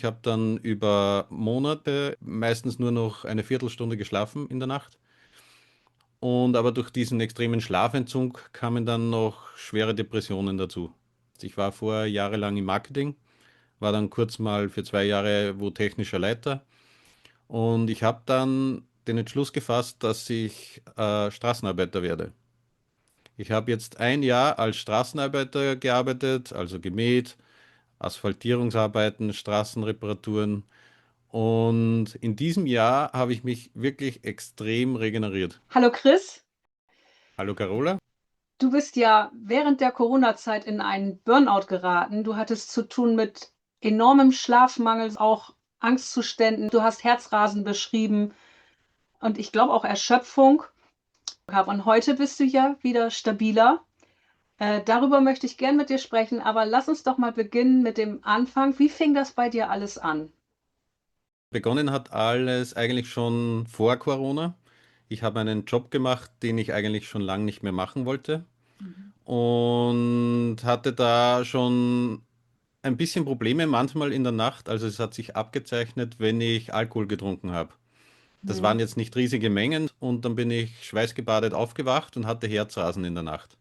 Ich habe dann über Monate meistens nur noch eine Viertelstunde geschlafen in der Nacht. Und aber durch diesen extremen Schlafentzug kamen dann noch schwere Depressionen dazu. Ich war vorher jahrelang im Marketing, war dann kurz mal für 2 Jahre wo technischer Leiter. Und ich habe dann den Entschluss gefasst, dass ich Straßenarbeiter werde. Ich habe jetzt ein Jahr als Straßenarbeiter gearbeitet, also gemäht, Asphaltierungsarbeiten, Straßenreparaturen. Und in diesem Jahr habe ich mich wirklich extrem regeneriert. Hallo Chris, Hallo Carola? du bist ja während der Corona-Zeit in einen Burnout geraten. Du hattest zu tun mit enormem Schlafmangel, auch Angstzuständen. Du hast Herzrasen beschrieben und ich glaube auch Erschöpfung. Und heute bist du ja wieder stabiler. Darüber möchte ich gern mit dir sprechen, aber lass uns doch mal beginnen mit dem Anfang. Wie fing das bei dir alles an? Begonnen hat alles eigentlich schon vor Corona. Ich habe einen Job gemacht, den ich eigentlich schon lange nicht mehr machen wollte Mhm. und hatte da schon ein bisschen Probleme manchmal in der Nacht. Also es hat sich abgezeichnet, wenn ich Alkohol getrunken habe. Das waren Hm. jetzt nicht riesige Mengen und dann bin ich schweißgebadet aufgewacht und hatte Herzrasen in der Nacht.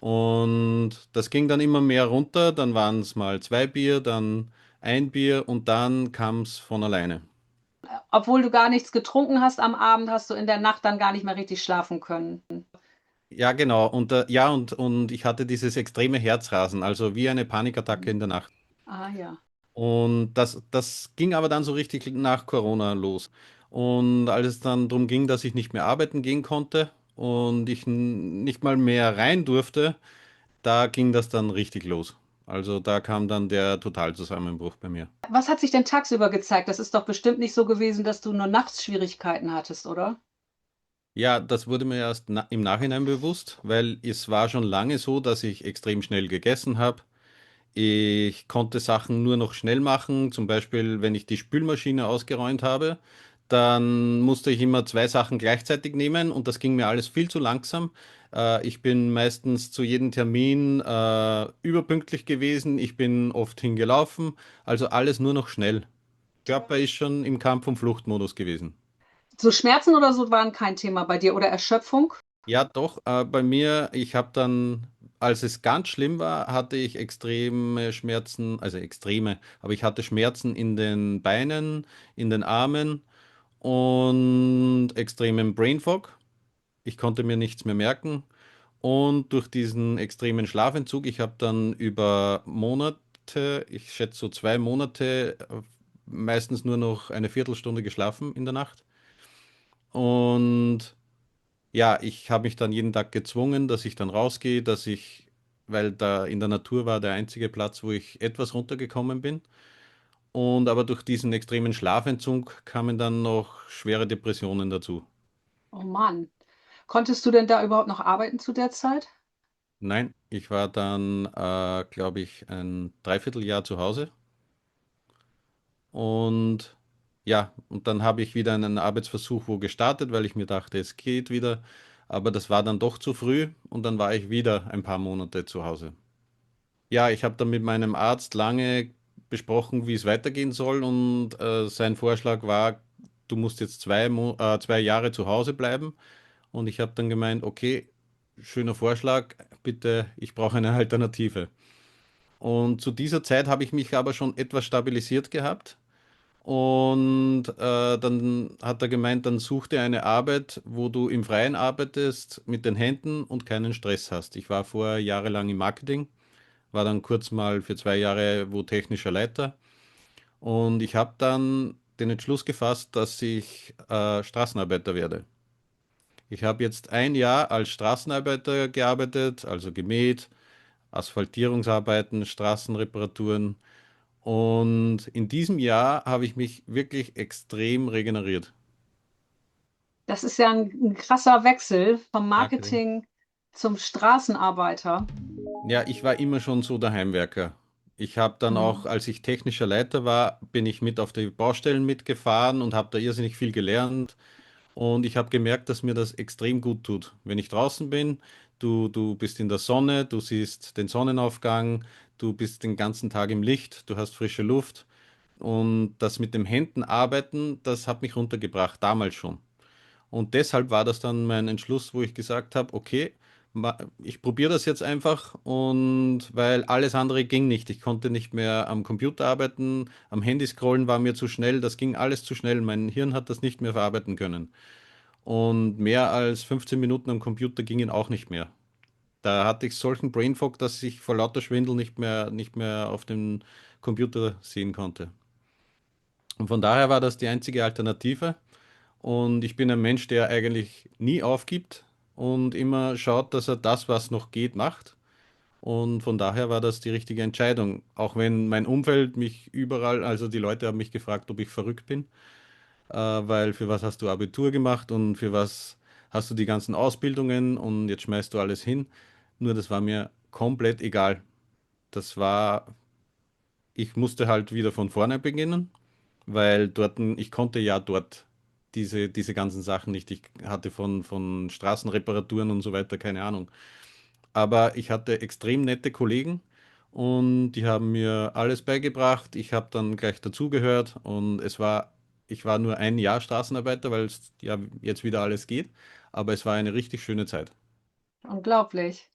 Und das ging dann immer mehr runter. Dann waren es mal 2 Bier, dann ein Bier und dann kam es von alleine. Obwohl du gar nichts getrunken hast am Abend, hast du in der Nacht dann gar nicht mehr richtig schlafen können. Ja, genau. Und ich hatte dieses extreme Herzrasen, also wie eine Panikattacke in der Nacht. Ah ja. Und das ging aber dann so richtig nach Corona los. Und als es dann darum ging, dass ich nicht mehr arbeiten gehen konnte und ich nicht mal mehr rein durfte, da ging das dann richtig los. Also da kam dann der Totalzusammenbruch bei mir. Was hat sich denn tagsüber gezeigt? Das ist doch bestimmt nicht so gewesen, dass du nur nachts Schwierigkeiten hattest, oder? Ja, das wurde mir erst im Nachhinein bewusst, weil es war schon lange so, dass ich extrem schnell gegessen habe. Ich konnte Sachen nur noch schnell machen, zum Beispiel, wenn ich die Spülmaschine ausgeräumt habe, dann musste ich immer 2 Sachen gleichzeitig nehmen und das ging mir alles viel zu langsam. Ich bin meistens zu jedem Termin überpünktlich gewesen, ich bin oft hingelaufen, also alles nur noch schnell. Körper ist schon im Kampf- und Fluchtmodus gewesen. So Schmerzen oder so waren kein Thema bei dir oder Erschöpfung? Ja, doch, bei mir, ich habe dann, als es ganz schlimm war, hatte ich extreme Schmerzen, also extreme, aber ich hatte Schmerzen in den Beinen, in den Armen und extremen Brain Fog. Ich konnte mir nichts mehr merken. Und durch diesen extremen Schlafentzug, ich habe dann über Monate, ich schätze so 2 Monate, meistens nur noch eine Viertelstunde geschlafen in der Nacht. Und ja, ich habe mich dann jeden Tag gezwungen, dass ich dann rausgehe, weil da in der Natur war der einzige Platz, wo ich etwas runtergekommen bin. Und aber durch diesen extremen Schlafentzug kamen dann noch schwere Depressionen dazu. Oh Mann. Konntest du denn da überhaupt noch arbeiten zu der Zeit? Nein, ich war dann, glaube ich, ein Dreivierteljahr zu Hause. Und ja, und dann habe ich wieder einen Arbeitsversuch wo gestartet, weil ich mir dachte, es geht wieder. Aber das war dann doch zu früh und dann war ich wieder ein paar Monate zu Hause. Ja, ich habe dann mit meinem Arzt lange besprochen, wie es weitergehen soll und sein Vorschlag war, du musst jetzt 2 Jahre zu Hause bleiben. Und ich habe dann gemeint, okay, schöner Vorschlag, bitte, ich brauche eine Alternative. Und zu dieser Zeit habe ich mich aber schon etwas stabilisiert gehabt. Und dann hat er gemeint, dann such dir eine Arbeit, wo du im Freien arbeitest, mit den Händen und keinen Stress hast. Ich war vorher jahrelang im Marketing, war dann kurz mal für 2 Jahre wo technischer Leiter. Und ich habe dann den Entschluss gefasst, dass ich Straßenarbeiter werde. Ich habe jetzt ein Jahr als Straßenarbeiter gearbeitet, also gemäht, Asphaltierungsarbeiten, Straßenreparaturen. Und in diesem Jahr habe ich mich wirklich extrem regeneriert. Das ist ja ein krasser Wechsel vom Danke. Marketing zum Straßenarbeiter. Ja, ich war immer schon so der Heimwerker. Ich habe dann auch, Hm. als ich technischer Leiter war, bin ich mit auf die Baustellen mitgefahren und habe da irrsinnig viel gelernt. Und ich habe gemerkt, dass mir das extrem gut tut. Wenn ich draußen bin, du bist in der Sonne, du siehst den Sonnenaufgang, du bist den ganzen Tag im Licht, du hast frische Luft. Und das mit dem Händen arbeiten, das hat mich runtergebracht, damals schon. Und deshalb war das dann mein Entschluss, wo ich gesagt habe, okay, ich probiere das jetzt einfach und weil alles andere ging nicht. Ich konnte nicht mehr am Computer arbeiten, am Handy scrollen war mir zu schnell, das ging alles zu schnell. Mein Hirn hat das nicht mehr verarbeiten können. Und mehr als 15 Minuten am Computer gingen auch nicht mehr. Da hatte ich solchen Brain Fog, dass ich vor lauter Schwindel nicht mehr auf dem Computer sehen konnte. Und von daher war das die einzige Alternative. Und ich bin ein Mensch, der eigentlich nie aufgibt und immer schaut, dass er das, was noch geht, macht. Und von daher war das die richtige Entscheidung. Auch wenn mein Umfeld mich überall, also die Leute haben mich gefragt, ob ich verrückt bin, weil für was hast du Abitur gemacht und für was hast du die ganzen Ausbildungen und jetzt schmeißt du alles hin. Nur das war mir komplett egal. Das war, ich musste halt wieder von vorne beginnen, weil dort, ich konnte ja dort diese ganzen Sachen nicht. Ich hatte von Straßenreparaturen und so weiter keine Ahnung. Aber ich hatte extrem nette Kollegen und die haben mir alles beigebracht. Ich habe dann gleich dazugehört und ich war nur ein Jahr Straßenarbeiter, weil es ja jetzt wieder alles geht. Aber es war eine richtig schöne Zeit. Unglaublich.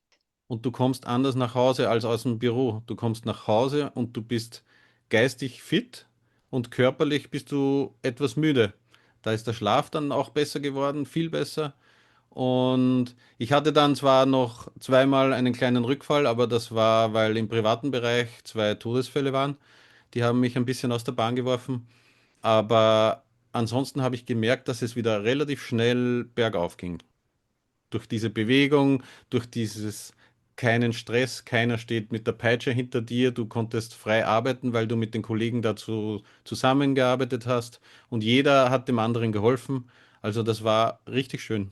Und du kommst anders nach Hause als aus dem Büro. Du kommst nach Hause und du bist geistig fit und körperlich bist du etwas müde. Da ist der Schlaf dann auch besser geworden, viel besser. Und ich hatte dann zwar noch zweimal einen kleinen Rückfall, aber das war, weil im privaten Bereich zwei Todesfälle waren. Die haben mich ein bisschen aus der Bahn geworfen. Aber ansonsten habe ich gemerkt, dass es wieder relativ schnell bergauf ging durch diese Bewegung, durch dieses keinen Stress, keiner steht mit der Peitsche hinter dir, du konntest frei arbeiten, weil du mit den Kollegen dazu zusammengearbeitet hast und jeder hat dem anderen geholfen. Also das war richtig schön.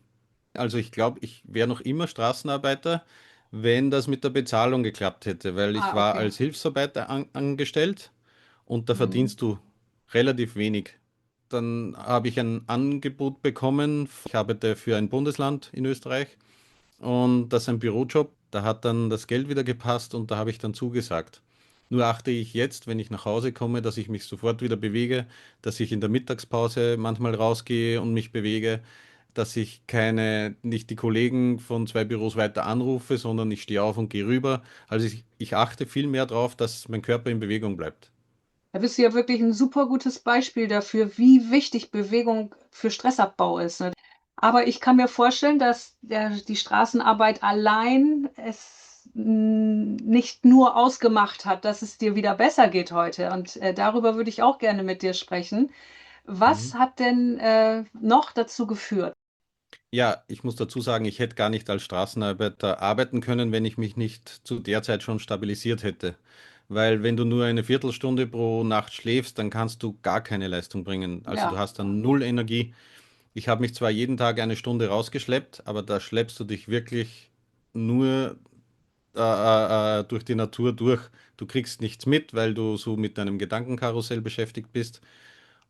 Also ich glaube, ich wäre noch immer Straßenarbeiter, wenn das mit der Bezahlung geklappt hätte, weil ich Ah, war okay. als Hilfsarbeiter angestellt und da Mhm. verdienst du relativ wenig. Dann habe ich ein Angebot bekommen. Ich arbeite für ein Bundesland in Österreich und das ist ein Bürojob. Da hat dann das Geld wieder gepasst und da habe ich dann zugesagt. Nur achte ich jetzt, wenn ich nach Hause komme, dass ich mich sofort wieder bewege, dass ich in der Mittagspause manchmal rausgehe und mich bewege, dass ich nicht die Kollegen von zwei Büros weiter anrufe, sondern ich stehe auf und gehe rüber. Also ich achte viel mehr darauf, dass mein Körper in Bewegung bleibt. Da bist du ja wirklich ein super gutes Beispiel dafür, wie wichtig Bewegung für Stressabbau ist, ne? Aber ich kann mir vorstellen, dass die Straßenarbeit allein es nicht nur ausgemacht hat, dass es dir wieder besser geht heute. Und darüber würde ich auch gerne mit dir sprechen. Was Mhm. hat denn noch dazu geführt? Ja, ich muss dazu sagen, ich hätte gar nicht als Straßenarbeiter arbeiten können, wenn ich mich nicht zu der Zeit schon stabilisiert hätte. Weil wenn du nur eine Viertelstunde pro Nacht schläfst, dann kannst du gar keine Leistung bringen. Also du Ja. hast dann null Energie. Ich habe mich zwar jeden Tag eine Stunde rausgeschleppt, aber da schleppst du dich wirklich nur durch die Natur durch. Du kriegst nichts mit, weil du so mit deinem Gedankenkarussell beschäftigt bist.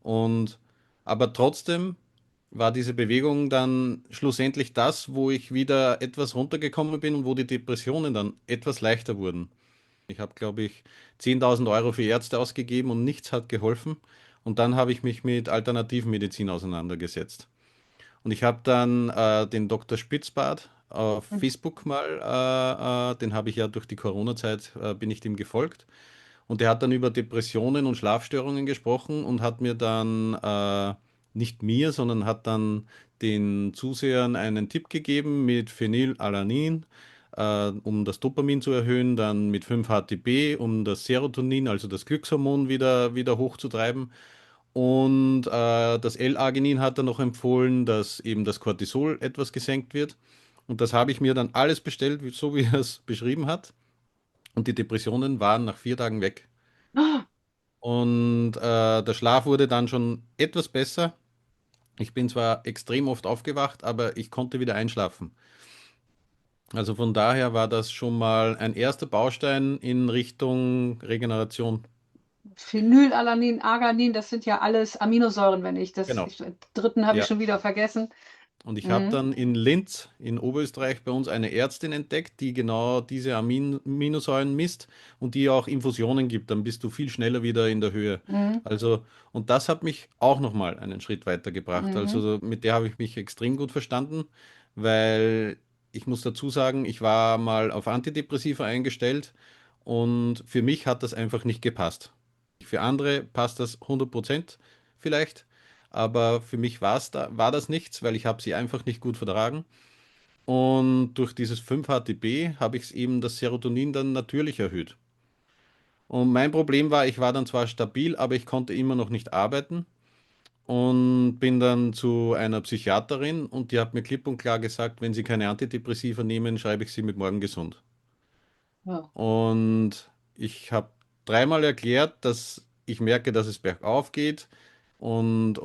Und aber trotzdem war diese Bewegung dann schlussendlich das, wo ich wieder etwas runtergekommen bin und wo die Depressionen dann etwas leichter wurden. Ich habe, glaube ich, 10.000 Euro für Ärzte ausgegeben und nichts hat geholfen. Und dann habe ich mich mit Alternativmedizin auseinandergesetzt. Und ich habe dann den Dr. Spitzbart auf Facebook mal, den habe ich ja durch die Corona-Zeit, bin ich dem gefolgt. Und der hat dann über Depressionen und Schlafstörungen gesprochen und hat mir dann, nicht mir, sondern hat dann den Zusehern einen Tipp gegeben mit Phenylalanin, um das Dopamin zu erhöhen, dann mit 5-HTP, um das Serotonin, also das Glückshormon, wieder hochzutreiben. Und das L-Arginin hat er noch empfohlen, dass eben das Cortisol etwas gesenkt wird. Und das habe ich mir dann alles bestellt, so wie er es beschrieben hat. Und die Depressionen waren nach 4 Tagen weg. Ah, Und der Schlaf wurde dann schon etwas besser. Ich bin zwar extrem oft aufgewacht, aber ich konnte wieder einschlafen. Also von daher war das schon mal ein erster Baustein in Richtung Regeneration. Phenylalanin, Arganin, das sind ja alles Aminosäuren, wenn ich das, Genau. dritten habe ich Ja. schon wieder vergessen. Und ich habe Mhm. dann in Linz in Oberösterreich bei uns eine Ärztin entdeckt, die genau diese Aminosäuren misst und die auch Infusionen gibt. Dann bist du viel schneller wieder in der Höhe. Mhm. Also, und das hat mich auch nochmal einen Schritt weiter gebracht. Mhm. Also mit der habe ich mich extrem gut verstanden, weil ich muss dazu sagen, ich war mal auf Antidepressiva eingestellt und für mich hat das einfach nicht gepasst. Für andere passt das 100% vielleicht. Aber für mich war das nichts, weil ich habe sie einfach nicht gut vertragen. Und durch dieses 5-HTP habe ich eben das Serotonin dann natürlich erhöht. Und mein Problem war, ich war dann zwar stabil, aber ich konnte immer noch nicht arbeiten und bin dann zu einer Psychiaterin und die hat mir klipp und klar gesagt, wenn Sie keine Antidepressiva nehmen, schreibe ich Sie mit morgen gesund. Ja. Und ich habe dreimal erklärt, dass ich merke, dass es bergauf geht und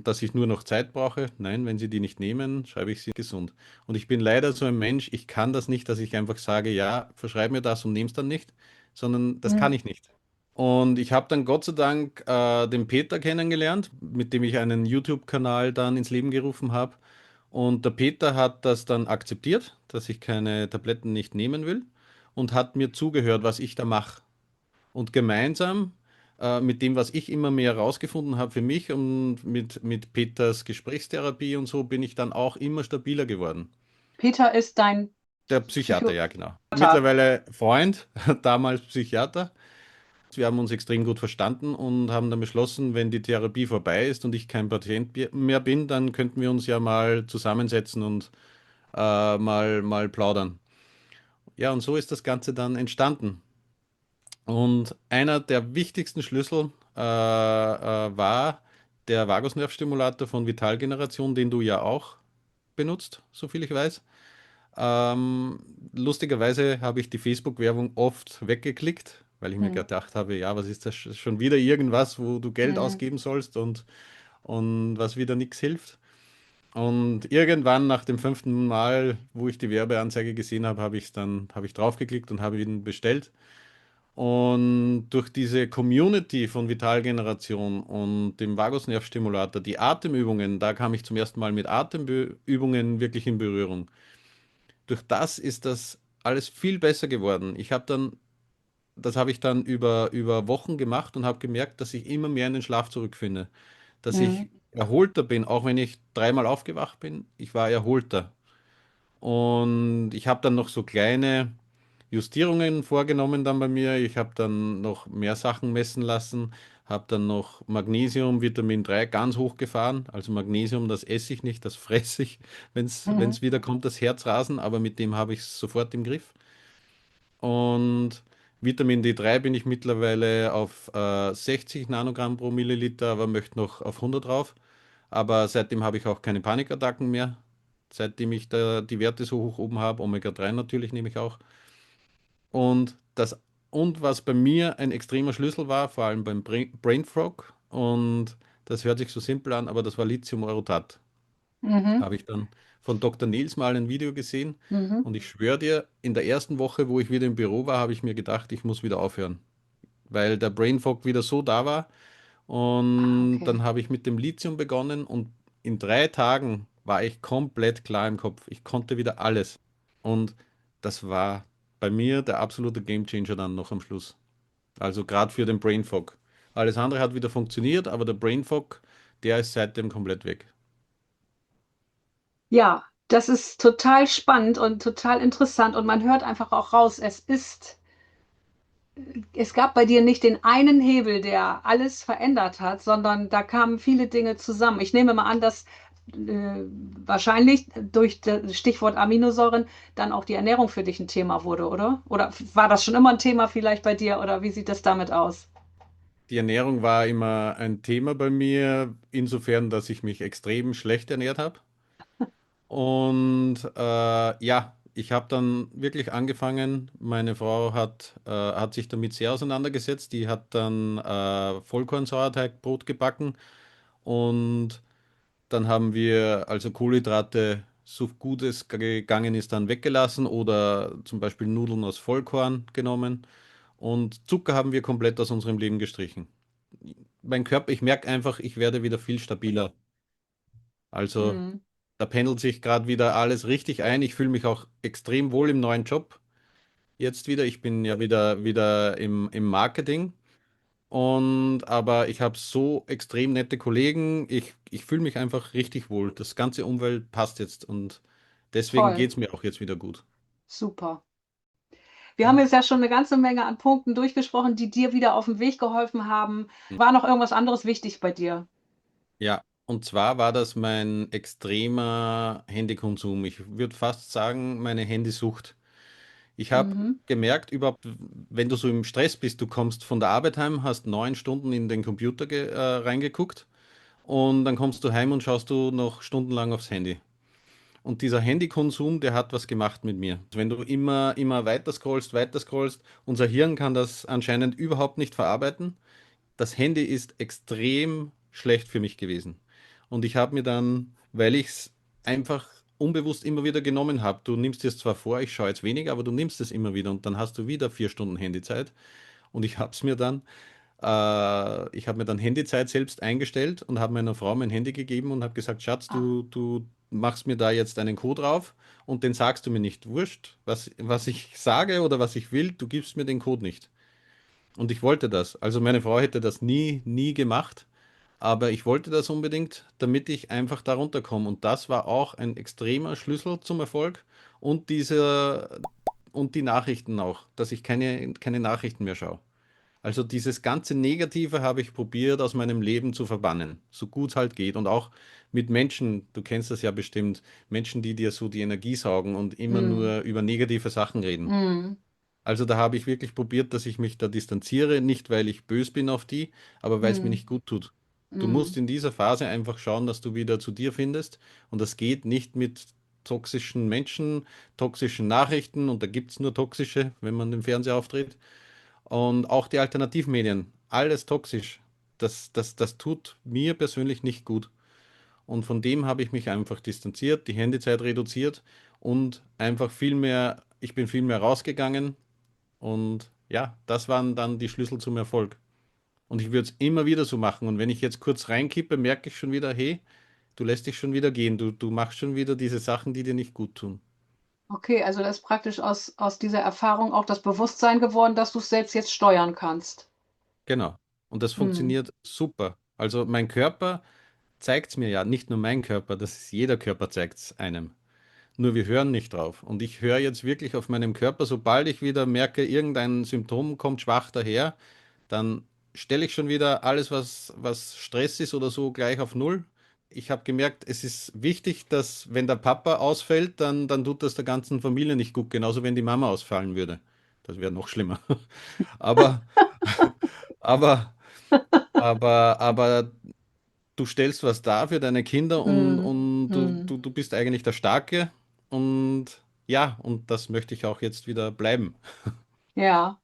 dass ich nur noch Zeit brauche. Nein, wenn Sie die nicht nehmen, schreibe ich Sie gesund. Und ich bin leider so ein Mensch, ich kann das nicht, dass ich einfach sage, ja, verschreib mir das und nehme es dann nicht, sondern das kann Mhm. ich nicht. Und ich habe dann Gott sei Dank den Peter kennengelernt, mit dem ich einen YouTube-Kanal dann ins Leben gerufen habe. Und der Peter hat das dann akzeptiert, dass ich keine Tabletten nicht nehmen will und hat mir zugehört, was ich da mache. Und gemeinsam mit dem, was ich immer mehr herausgefunden habe für mich und mit Peters Gesprächstherapie und so, bin ich dann auch immer stabiler geworden. Peter ist dein Der Psychiater, Psychiater. ja, genau. Mittlerweile Freund, damals Psychiater. Wir haben uns extrem gut verstanden und haben dann beschlossen, wenn die Therapie vorbei ist und ich kein Patient mehr bin, dann könnten wir uns ja mal zusammensetzen und mal plaudern. Ja, und so ist das Ganze dann entstanden. Und einer der wichtigsten Schlüssel war der Vagusnervstimulator von Vitalgeneration, den du ja auch benutzt, soviel ich weiß. Ähm, Lustigerweise habe ich die Facebook-Werbung oft weggeklickt, weil ich mir Mhm. gedacht habe, ja, was ist das schon wieder irgendwas, wo du Geld Mhm. ausgeben sollst und was wieder nichts hilft. Und irgendwann nach dem 5. Mal, wo ich die Werbeanzeige gesehen habe, habe ich draufgeklickt und habe ihn bestellt. Und durch diese Community von Vitalgeneration und dem Vagusnervstimulator, die Atemübungen, da kam ich zum ersten Mal mit Atemübungen wirklich in Berührung. Durch das ist das alles viel besser geworden. Das habe ich dann über Wochen gemacht und habe gemerkt, dass ich immer mehr in den Schlaf zurückfinde. Dass ich Mhm. erholter bin, auch wenn ich dreimal aufgewacht bin, ich war erholter. Und ich habe dann noch so kleine Justierungen vorgenommen dann bei mir. Ich habe dann noch mehr Sachen messen lassen, habe dann noch Magnesium, Vitamin 3 ganz hoch gefahren. Also Magnesium, das esse ich nicht, das fresse ich, wenn Mhm. es wieder kommt, das Herzrasen, aber mit dem habe ich es sofort im Griff. Und Vitamin D3 bin ich mittlerweile auf 60 Nanogramm pro Milliliter, aber möchte noch auf 100 drauf. Aber seitdem habe ich auch keine Panikattacken mehr. Seitdem ich da die Werte so hoch oben habe, Omega-3 natürlich nehme ich auch. Und und was bei mir ein extremer Schlüssel war, vor allem beim Brain Frog, und das hört sich so simpel an, aber das war Lithium-Eurotat. Mhm. Habe ich dann von Dr. Nils mal ein Video gesehen Mhm. und ich schwöre dir, in der ersten Woche, wo ich wieder im Büro war, habe ich mir gedacht, ich muss wieder aufhören, weil der Brain Fog wieder so da war. Ah, Und dann okay. habe ich mit dem Lithium begonnen und in 3 Tagen war ich komplett klar im Kopf. Ich konnte wieder alles. Und das war bei mir der absolute Gamechanger dann noch am Schluss. Also gerade für den Brain Fog. Alles andere hat wieder funktioniert, aber der Brain Fog, der ist seitdem komplett weg. Ja, das ist total spannend und total interessant und man hört einfach auch raus, es gab bei dir nicht den einen Hebel, der alles verändert hat, sondern da kamen viele Dinge zusammen. Ich nehme mal an, dass wahrscheinlich durch das Stichwort Aminosäuren dann auch die Ernährung für dich ein Thema wurde, oder? Oder war das schon immer ein Thema vielleicht bei dir oder wie sieht das damit aus? Die Ernährung war immer ein Thema bei mir, insofern, dass ich mich extrem schlecht ernährt habe. Und ja, ich habe dann wirklich angefangen. Meine Frau hat sich damit sehr auseinandergesetzt. Die hat dann Vollkornsauerteigbrot gebacken und dann haben wir also Kohlenhydrate, so gut es gegangen ist, dann weggelassen oder zum Beispiel Nudeln aus Vollkorn genommen. Und Zucker haben wir komplett aus unserem Leben gestrichen. Mein Körper, ich merke einfach, ich werde wieder viel stabiler. Also Mhm. Da pendelt sich gerade wieder alles richtig ein. Ich fühle mich auch extrem wohl im neuen Job jetzt wieder. Ich bin ja wieder im Marketing. Aber ich habe so extrem nette Kollegen. Ich fühle mich einfach richtig wohl. Das ganze Umfeld passt jetzt und deswegen Toll, geht es mir auch jetzt wieder gut. super. Wir haben Hm. jetzt ja schon eine ganze Menge an Punkten durchgesprochen, die dir wieder auf den Weg geholfen haben. War noch irgendwas anderes wichtig bei dir? Ja, und zwar war das mein extremer Handykonsum. Ich würde fast sagen, meine Handysucht. Ich habe Mhm. gemerkt, überhaupt, wenn du so im Stress bist, du kommst von der Arbeit heim, hast 9 Stunden in den Computer reingeguckt und dann kommst du heim und schaust du noch stundenlang aufs Handy. Und dieser Handykonsum, der hat was gemacht mit mir. Wenn du immer weiter scrollst, unser Hirn kann das anscheinend überhaupt nicht verarbeiten. Das Handy ist extrem schlecht für mich gewesen. Und ich habe mir dann, weil ich es einfach unbewusst immer wieder genommen habe, du nimmst dir es zwar vor, ich schaue jetzt weniger, aber du nimmst es immer wieder und dann hast du wieder 4 Stunden Handyzeit. Und ich habe mir dann Handyzeit selbst eingestellt und habe meiner Frau mein Handy gegeben und habe gesagt, Schatz, Ah, du machst mir da jetzt einen Code drauf und den sagst du mir nicht. Wurscht, was ich sage oder was ich will, du gibst mir den Code nicht. Und ich wollte das. Also meine Frau hätte das nie gemacht, aber ich wollte das unbedingt, damit ich einfach darunter komme. Und das war auch ein extremer Schlüssel zum Erfolg und und die Nachrichten auch, dass ich keine Nachrichten mehr schaue. Also dieses ganze Negative habe ich probiert aus meinem Leben zu verbannen, so gut es halt geht. Und auch mit Menschen, du kennst das ja bestimmt, Menschen, die dir so die Energie saugen und immer mm, nur über negative Sachen reden. mm, Also da habe ich wirklich probiert, dass ich mich da distanziere, nicht weil ich bös bin auf die, aber weil es mir mm, nicht gut tut. Du musst mm, in dieser Phase einfach schauen, dass du wieder zu dir findest. Und das geht nicht mit toxischen Menschen, toxischen Nachrichten. Und da gibt es nur toxische, wenn man den Fernseher aufdreht. Und auch die Alternativmedien, alles toxisch. Das tut mir persönlich nicht gut. Und von dem habe ich mich einfach distanziert, die Handyzeit reduziert und einfach ich bin viel mehr rausgegangen. Und ja, das waren dann die Schlüssel zum Erfolg. Und ich würde es immer wieder so machen. Und wenn ich jetzt kurz reinkippe, merke ich schon wieder, hey, du lässt dich schon wieder gehen. Du machst schon wieder diese Sachen, die dir nicht gut tun. Okay, also da ist praktisch aus dieser Erfahrung auch das Bewusstsein geworden, dass du es selbst jetzt steuern kannst. Genau. Und das Mm, funktioniert super. Also mein Körper zeigt es mir ja, nicht nur mein Körper, das ist jeder Körper zeigt es einem. Nur wir hören nicht drauf. Und ich höre jetzt wirklich auf meinem Körper, sobald ich wieder merke, irgendein Symptom kommt schwach daher, dann stelle ich schon wieder alles, was Stress ist oder so, gleich auf Null. Ich habe gemerkt, es ist wichtig, dass wenn der Papa ausfällt, dann tut das der ganzen Familie nicht gut. Genauso, wenn die Mama ausfallen würde. Das wäre noch schlimmer. Aber, aber, aber du stellst was dar für deine Kinder mm, und mm. du bist eigentlich der Starke. Und ja, und das möchte ich auch jetzt wieder bleiben. Ja.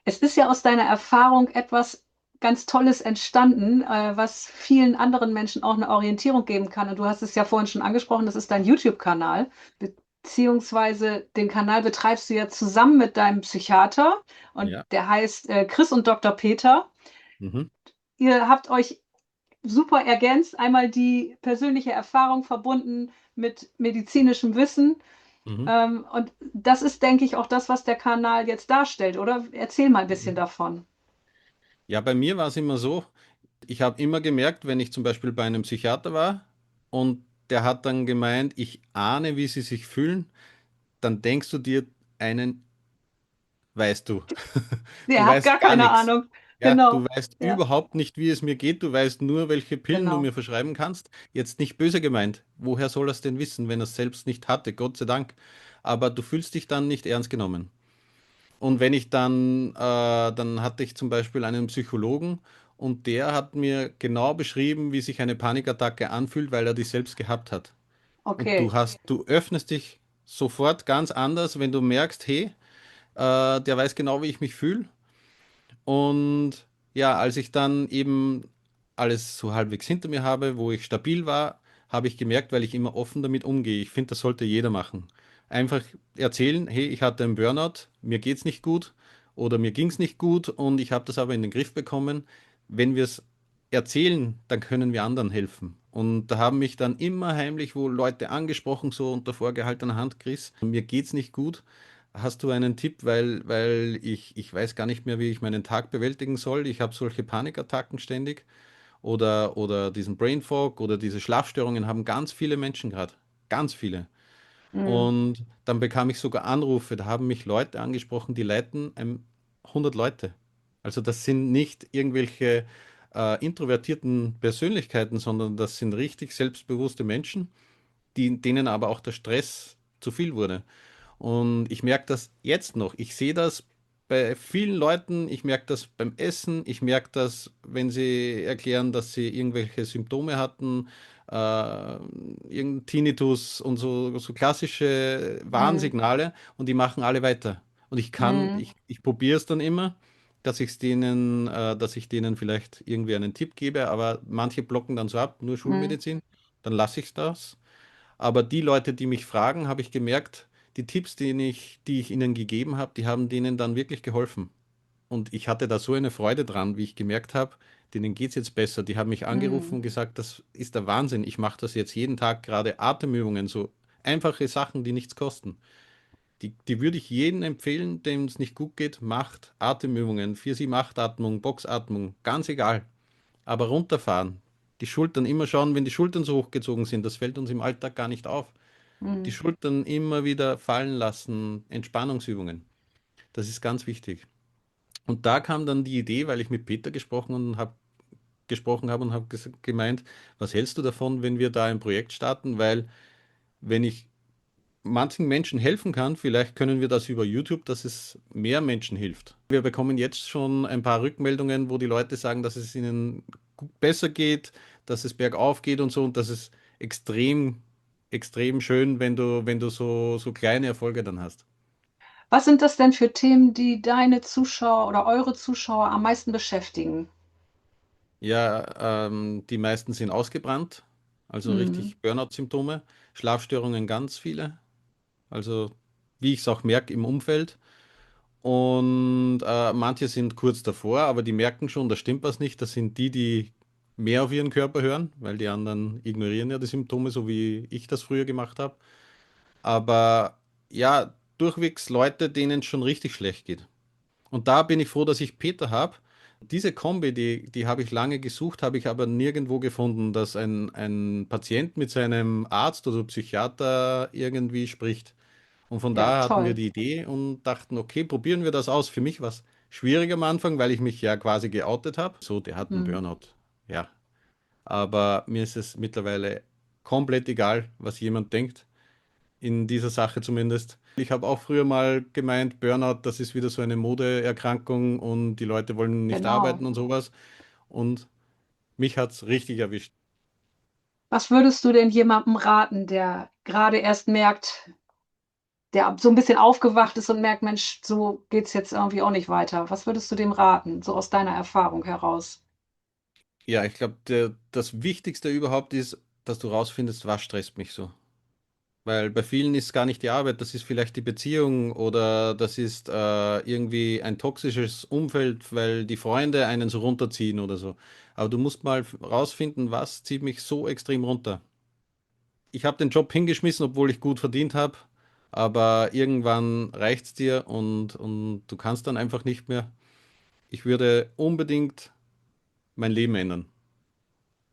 Es ist ja aus deiner Erfahrung etwas ganz Tolles entstanden, was vielen anderen Menschen auch eine Orientierung geben kann. Und du hast es ja vorhin schon angesprochen, das ist dein YouTube-Kanal, beziehungsweise den Kanal betreibst du ja zusammen mit deinem Psychiater und Ja. der heißt Chris und Dr. Peter. Mhm. Ihr habt euch super ergänzt, einmal die persönliche Erfahrung verbunden mit medizinischem Wissen. Mhm. Und das ist, denke ich, auch das, was der Kanal jetzt darstellt, oder? Erzähl mal ein bisschen Mhm. davon. Ja, bei mir war es immer so, ich habe immer gemerkt, wenn ich zum Beispiel bei einem Psychiater war und der hat dann gemeint, ich ahne, wie sie sich fühlen, dann denkst du dir einen, weißt du. Der Du hat weißt gar gar keine nichts. Ahnung. Ja, du Genau. weißt Ja, überhaupt nicht, wie es mir geht. Du weißt nur, welche Pillen du genau. mir verschreiben kannst. Jetzt nicht böse gemeint. Woher soll er es denn wissen, wenn er es selbst nicht hatte? Gott sei Dank. Aber du fühlst dich dann nicht ernst genommen. Und wenn ich dann hatte ich zum Beispiel einen Psychologen und der hat mir genau beschrieben, wie sich eine Panikattacke anfühlt, weil er die selbst gehabt hat. Und Okay. du öffnest dich sofort ganz anders, wenn du merkst, hey, der weiß genau, wie ich mich fühle. Und ja, als ich dann eben alles so halbwegs hinter mir habe, wo ich stabil war, habe ich gemerkt, weil ich immer offen damit umgehe. Ich finde, das sollte jeder machen. Einfach erzählen, hey, ich hatte einen Burnout, mir geht's nicht gut oder mir ging's nicht gut und ich habe das aber in den Griff bekommen. Wenn wir es erzählen, dann können wir anderen helfen. Und da haben mich dann immer heimlich wohl Leute angesprochen, so unter vorgehaltener Hand, Chris, mir geht's nicht gut. Hast du einen Tipp, weil ich weiß gar nicht mehr, wie ich meinen Tag bewältigen soll. Ich habe solche Panikattacken ständig oder diesen Brain Fog oder diese Schlafstörungen haben ganz viele Menschen gerade. Ganz viele. Mhm. Und dann bekam ich sogar Anrufe, da haben mich Leute angesprochen, die leiten 100 Leute. Also das sind nicht irgendwelche introvertierten Persönlichkeiten, sondern das sind richtig selbstbewusste Menschen, denen aber auch der Stress zu viel wurde. Und ich merke das jetzt noch. Ich sehe das bei vielen Leuten, ich merke das beim Essen, ich merke das, wenn sie erklären, dass sie irgendwelche Symptome hatten, irgendein Tinnitus und so klassische Mhm. Warnsignale und die machen alle weiter. Und Mhm. ich probiere es dann immer, dass ich denen vielleicht irgendwie einen Tipp gebe, aber manche blocken dann so ab, nur Mhm. Schulmedizin, dann lasse ich das. Aber die Leute, die mich fragen, habe ich gemerkt, die Tipps, die ich ihnen gegeben habe, die haben denen dann wirklich geholfen. Und ich hatte da so eine Freude dran, wie ich gemerkt habe, denen geht es jetzt besser. Die haben mich angerufen Mhm. und gesagt, das ist der Wahnsinn. Ich mache das jetzt jeden Tag, gerade Atemübungen, so einfache Sachen, die nichts kosten. Die würde ich jedem empfehlen, dem es nicht gut geht, macht Atemübungen, 4-7-8-Atmung, Boxatmung, ganz egal. Aber runterfahren. Die Schultern immer schauen, wenn die Schultern so hochgezogen sind, das fällt uns im Alltag gar nicht auf. Die Mhm. Schultern immer wieder fallen lassen, Entspannungsübungen. Das ist ganz wichtig. Und da kam dann die Idee, weil ich mit Peter gesprochen habe und habe gemeint, was hältst du davon, wenn wir da ein Projekt starten? Weil wenn ich manchen Menschen helfen kann, vielleicht können wir das über YouTube, dass es mehr Menschen hilft. Wir bekommen jetzt schon ein paar Rückmeldungen, wo die Leute sagen, dass es ihnen besser geht, dass es bergauf geht und so und das ist extrem schön, wenn du so kleine Erfolge dann hast. Was sind das denn für Themen, die deine Zuschauer oder eure Zuschauer am meisten beschäftigen? Ja, die meisten sind ausgebrannt, also Mhm. richtig Burnout-Symptome, Schlafstörungen ganz viele, also wie ich es auch merke im Umfeld. Und manche sind kurz davor, aber die merken schon, da stimmt was nicht. Das sind die mehr auf ihren Körper hören, weil die anderen ignorieren ja die Symptome, so wie ich das früher gemacht habe. Aber ja, durchwegs Leute, denen es schon richtig schlecht geht. Und da bin ich froh, dass ich Peter habe. Diese Kombi, die habe ich lange gesucht, habe ich aber nirgendwo gefunden, dass ein Patient mit seinem Arzt oder Psychiater irgendwie spricht. Und von Ja, daher hatten wir toll. die Idee und dachten, okay, probieren wir das aus. Für mich war es schwierig am Anfang, weil ich mich ja quasi geoutet habe. So, der hat einen Mhm. Burnout. Ja, aber mir ist es mittlerweile komplett egal, was jemand denkt, in dieser Sache zumindest. Ich habe auch früher mal gemeint, Burnout, das ist wieder so eine Modeerkrankung und die Leute wollen nicht Genau. arbeiten und sowas. Und mich hat es richtig erwischt. Was würdest du denn jemandem raten, der gerade erst merkt, der so ein bisschen aufgewacht ist und merkt, Mensch, so geht's jetzt irgendwie auch nicht weiter? Was würdest du dem raten, so aus deiner Erfahrung heraus? Ja, ich glaube, das Wichtigste überhaupt ist, dass du rausfindest, was stresst mich so. Weil bei vielen ist gar nicht die Arbeit, das ist vielleicht die Beziehung oder das ist irgendwie ein toxisches Umfeld, weil die Freunde einen so runterziehen oder so. Aber du musst mal rausfinden, was zieht mich so extrem runter. Ich habe den Job hingeschmissen, obwohl ich gut verdient habe, aber irgendwann reicht's dir und du kannst dann einfach nicht mehr. Ich würde unbedingt mein Leben ändern.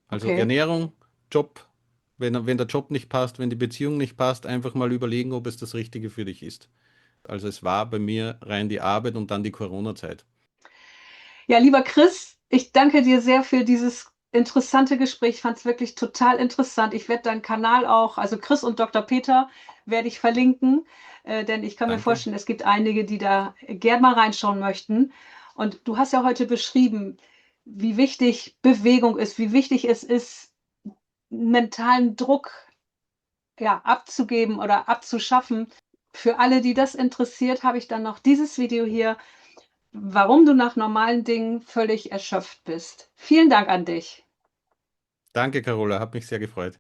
Also Okay. Ernährung, Job, wenn der Job nicht passt, wenn die Beziehung nicht passt, einfach mal überlegen, ob es das Richtige für dich ist. Also es war bei mir rein die Arbeit und dann die Corona-Zeit. Ja, lieber Chris, ich danke dir sehr für dieses interessante Gespräch. Ich fand es wirklich total interessant. Ich werde deinen Kanal auch, also Chris und Dr. Peter, werde ich verlinken, denn ich kann mir Danke. vorstellen, es gibt einige, die da gern mal reinschauen möchten. Und du hast ja heute beschrieben, wie wichtig Bewegung ist, wie wichtig es ist, mentalen Druck ja, abzugeben oder abzuschaffen. Für alle, die das interessiert, habe ich dann noch dieses Video hier, warum du nach normalen Dingen völlig erschöpft bist. Vielen Dank an dich. Danke, Carola, hat mich sehr gefreut.